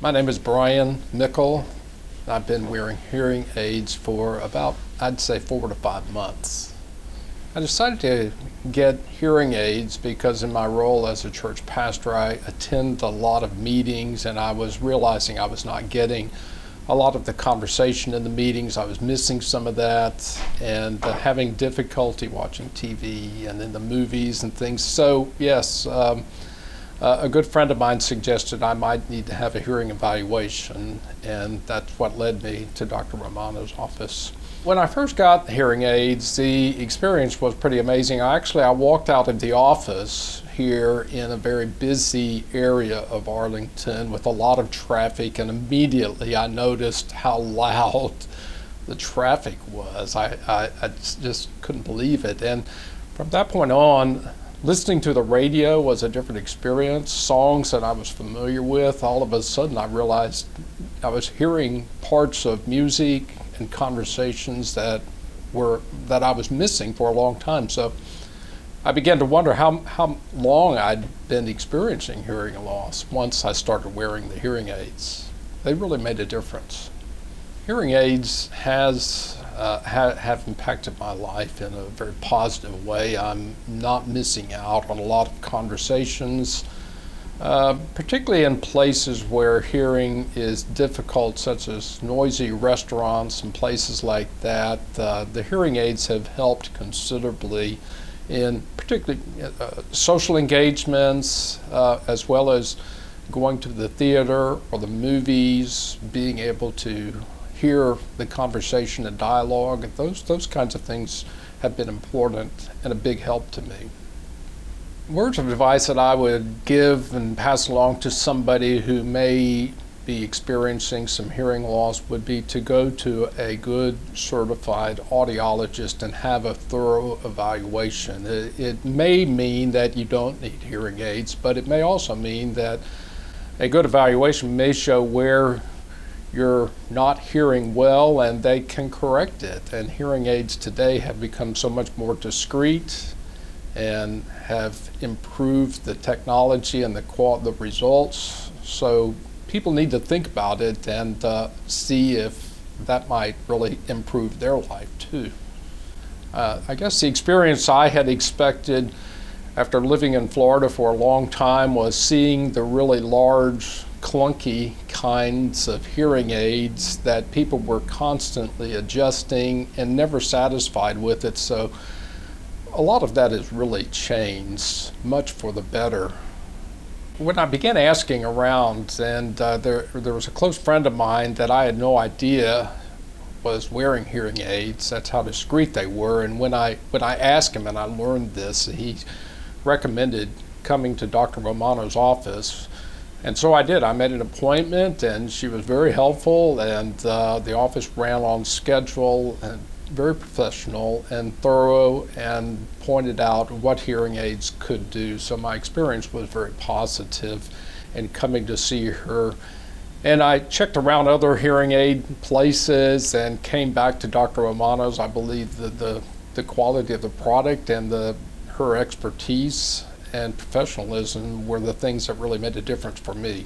My name is Brian Mickle. I've been wearing hearing aids for about, I'd say, 4 to 5 months. I decided to get hearing aids because in my role as a church pastor, I attend a lot of meetings, and I was realizing I was not getting a lot of the conversation in the meetings. I was missing some of that and having difficulty watching TV and in the movies and things. So yes, a good friend of mine suggested I might need to have a hearing evaluation, and that's what led me to Dr. Romano's office. When I first got the hearing aids, the experience was pretty amazing. I walked out of the office here in a very busy area of Arlington with a lot of traffic, and immediately I noticed how loud the traffic was. I just couldn't believe it. And from that point on, listening to the radio was a different experience. Songs that I was familiar with, all of a sudden I realized I was hearing parts of music and conversations that I was missing for a long time. So I began to wonder how long I'd been experiencing hearing loss once I started wearing the hearing aids. They really made a difference. Hearing aids have impacted my life in a very positive way. I'm not missing out on a lot of conversations, particularly in places where hearing is difficult, such as noisy restaurants and places like that. The hearing aids have helped considerably in particularly social engagements, as well as going to the theater or the movies, being able to hear the conversation and dialogue. Those kinds of things have been important and a big help to me. Words of advice that I would give and pass along to somebody who may be experiencing some hearing loss would be to go to a good certified audiologist and have a thorough evaluation. It may mean that you don't need hearing aids, but it may also mean that a good evaluation may show where you're not hearing well, and they can correct it. And hearing aids today have become so much more discreet and have improved the technology and the results. So people need to think about it and see if that might really improve their life too. I guess the experience I had expected after living in Florida for a long time was seeing the really large, clunky kinds of hearing aids that people were constantly adjusting and never satisfied with it. So a lot of that has really changed, much for the better. When I began asking around, and there was a close friend of mine that I had no idea was wearing hearing aids. That's how discreet they were. And when I asked him and I learned this, he recommended coming to Dr. Romano's office. And so I did. I made an appointment, and she was very helpful, and the office ran on schedule and very professional and thorough, and pointed out what hearing aids could do. So my experience was very positive in coming to see her. And I checked around other hearing aid places and came back to Dr. Romano's. I believe that the quality of the product and her expertise and professionalism were the things that really made a difference for me.